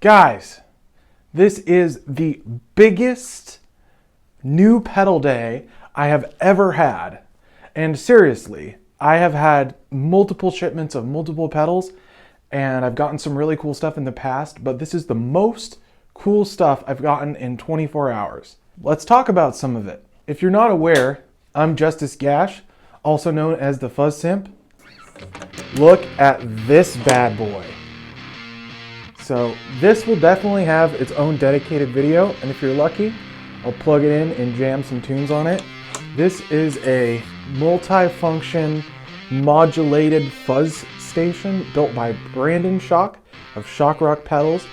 Guys, this is the biggest new pedal day I have ever had. And seriously, I have had multiple shipments of multiple pedals and I've gotten some really cool stuff in the past, but this is the most cool stuff I've gotten in 24 hours. Let's talk about some of it. If you're not aware, I'm Justice Gash, also known as the Fuzz Simp. Look at this bad boy. So this will definitely have its own dedicated video, and if you're lucky, I'll plug it in and jam some tunes on it. This is a multi-function modulated fuzz station built by Brandon Schock of Shock Rock Pedals.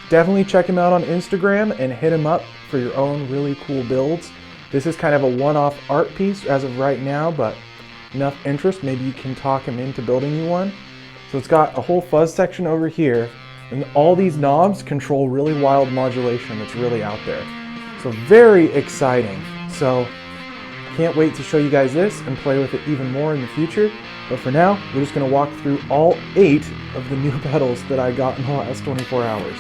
Definitely check him out on Instagram and hit him up for your own really cool builds. This is kind of a one-off art piece as of right now, but enough interest, maybe you can talk him into building you one. So it's got a whole fuzz section over here, and all these knobs control really wild modulation that's really out there. So very exciting. So can't wait to show you guys this and play with it even more in the future. But for now, we're just gonna walk through all 8 of the new pedals that I got in the last 24 hours.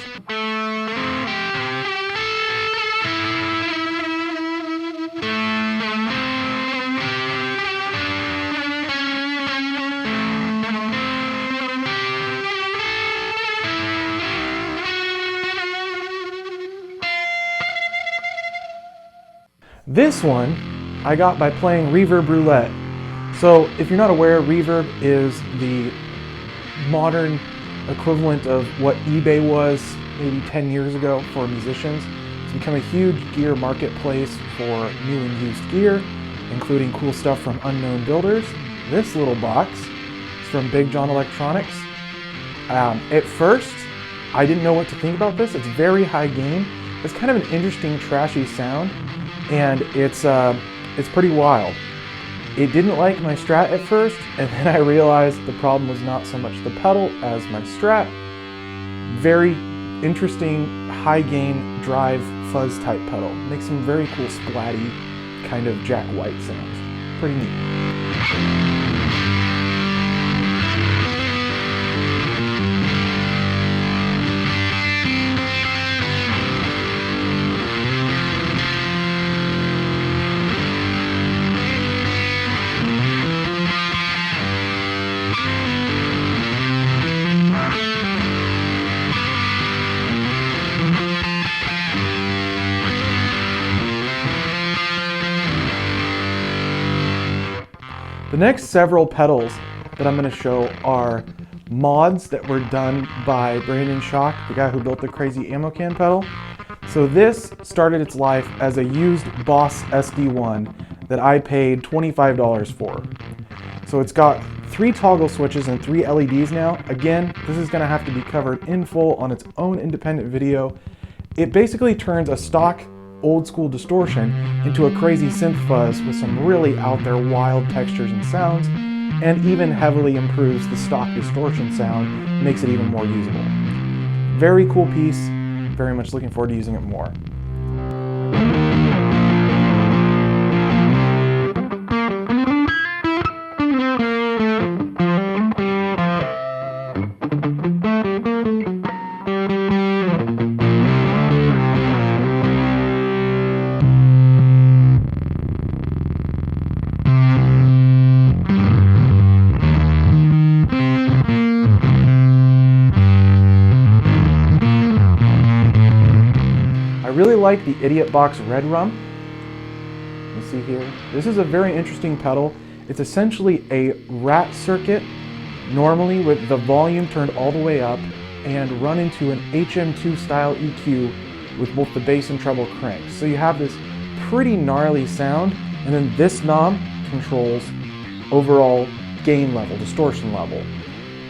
This one I got by playing Reverb Roulette. So if you're not aware, Reverb is the modern equivalent of what eBay was maybe 10 years ago for musicians. It's become a huge gear marketplace for new and used gear, including cool stuff from unknown builders. This little box is from Big John Electronics. At first, I didn't know what to think about this. It's very high gain. It's kind of an interesting trashy sound, and it's pretty wild. It didn't like my Strat at first, and then I realized the problem was not so much the pedal as my Strat. Very interesting high gain drive fuzz type pedal. Makes some very cool splatty kind of Jack White sounds. Pretty neat. The next several pedals that I'm going to show are mods that were done by Brandon Schock, the guy who built the crazy ammo can pedal. So this started its life as a used Boss SD1 that I paid $25 for. So it's got 3 toggle switches and 3 LEDs now. Again, this is going to have to be covered in full on its own independent video. It basically turns a stock old school distortion into a crazy synth fuzz with some really out there wild textures and sounds, and even heavily improves the stock distortion sound, makes it even more usable. Very cool piece, very much looking forward to using it more. I really like the Idiot Box Red Rum. You see here. This is a very interesting pedal. It's essentially a rat circuit, normally with the volume turned all the way up, and run into an HM2 style EQ with both the bass and treble cranks. So you have this pretty gnarly sound, and then this knob controls overall gain level, distortion level.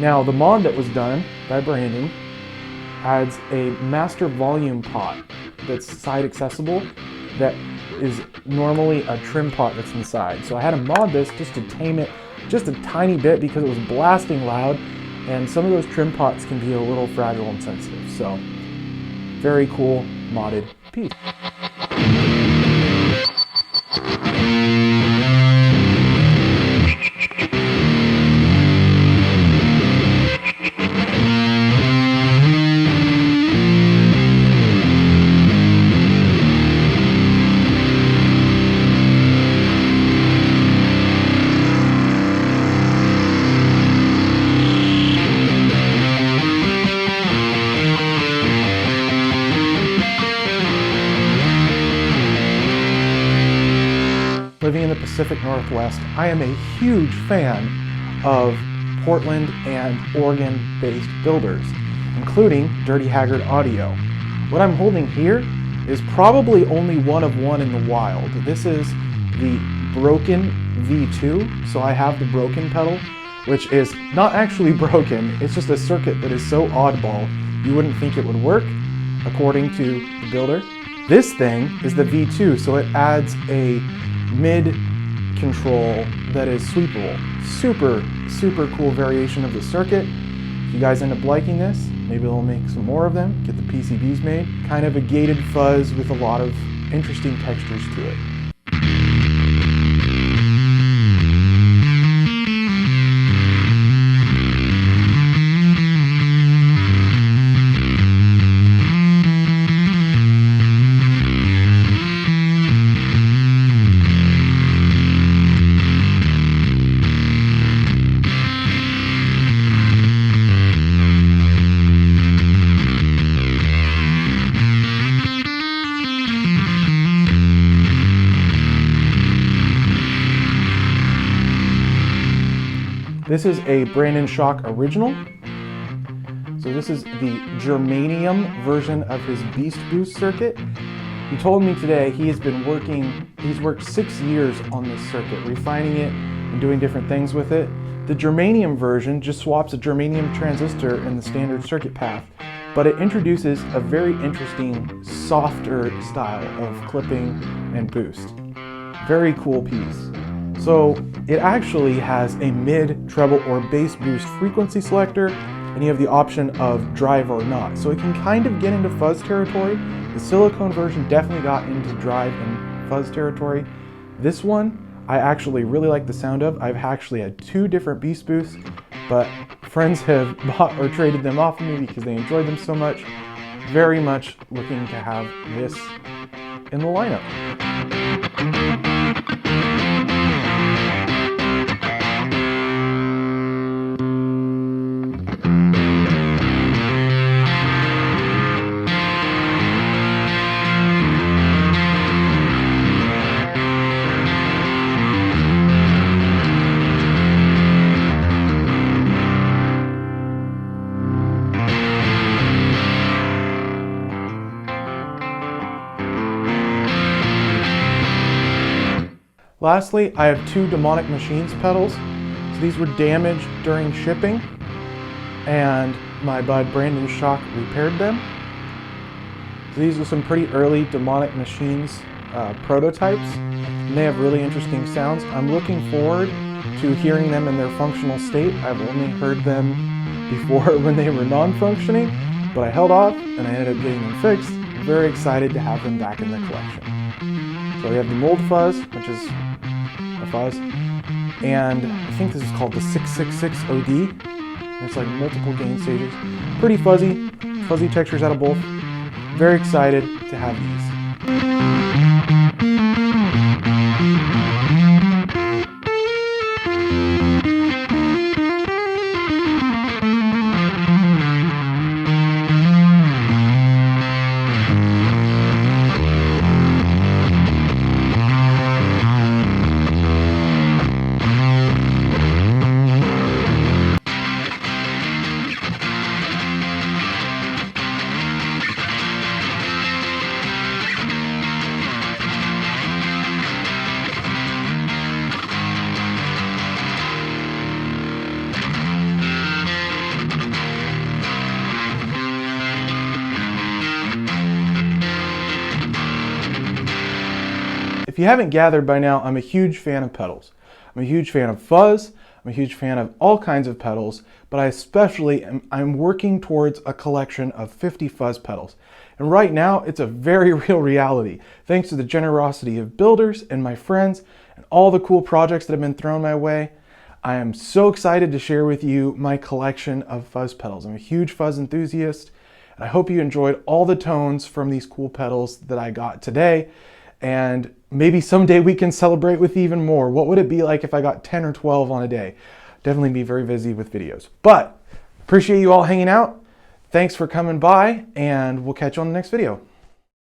Now the mod that was done by Brandon adds a master volume pot that's side accessible that is normally a trim pot that's inside. So I had to mod this just to tame it just a tiny bit because it was blasting loud, and some of those trim pots can be a little fragile and sensitive. So very cool modded piece. Pacific Northwest, I am a huge fan of Portland and Oregon-based builders, including Dirty Haggard Audio. What I'm holding here is probably only one of one in the wild. This is the Broken V2, so I have the Broken pedal, which is not actually broken, it's just a circuit that is so oddball you wouldn't think it would work, according to the builder. This thing is the V2, so it adds a mid control that is sweepable. Super cool variation of the circuit. If you guys end up liking this, maybe we'll make some more of them, get the PCBs made. Kind of a gated fuzz with a lot of interesting textures to it. This is a Brandon Schock original. So this is the germanium version of his Beast Boost circuit. He told me today he's worked 6 years on this circuit, refining it and doing different things with it. The germanium version just swaps a germanium transistor in the standard circuit path, but it introduces a very interesting, softer style of clipping and boost. Very cool piece. So it actually has a mid, treble, or bass boost frequency selector, and you have the option of drive or not. So it can kind of get into fuzz territory. The silicone version definitely got into drive and fuzz territory. This one, I actually really like the sound of. I've actually had 2 different Beast Boosts, but friends have bought or traded them off of me because they enjoyed them so much. Very much looking to have this in the lineup. Lastly, I have 2 Demonic Machines pedals. So these were damaged during shipping, and my bud Brandon Schock repaired them. So these are some pretty early Demonic Machines prototypes, and they have really interesting sounds. I'm looking forward to hearing them in their functional state. I've only heard them before when they were non-functioning, but I held off and I ended up getting them fixed. I'm very excited to have them back in the collection. So we have the Mold Fuzz, which is a fuzz, and I think this is called the 666 OD. And it's like multiple gain stages. Pretty fuzzy textures out of both. Very excited to have these. If you haven't gathered by now, I'm a huge fan of pedals. I'm a huge fan of fuzz. I'm a huge fan of all kinds of pedals, but I especially I'm working towards a collection of 50 fuzz pedals. And right now, it's a very real reality, thanks to the generosity of builders and my friends and all the cool projects that have been thrown my way. I am so excited to share with you my collection of fuzz pedals. I'm a huge fuzz enthusiast, and I hope you enjoyed all the tones from these cool pedals that I got today. And maybe someday we can celebrate with even more. What would it be like if I got 10 or 12 on a day? Definitely be very busy with videos. But appreciate you all hanging out. Thanks for coming by, and we'll catch you on the next video.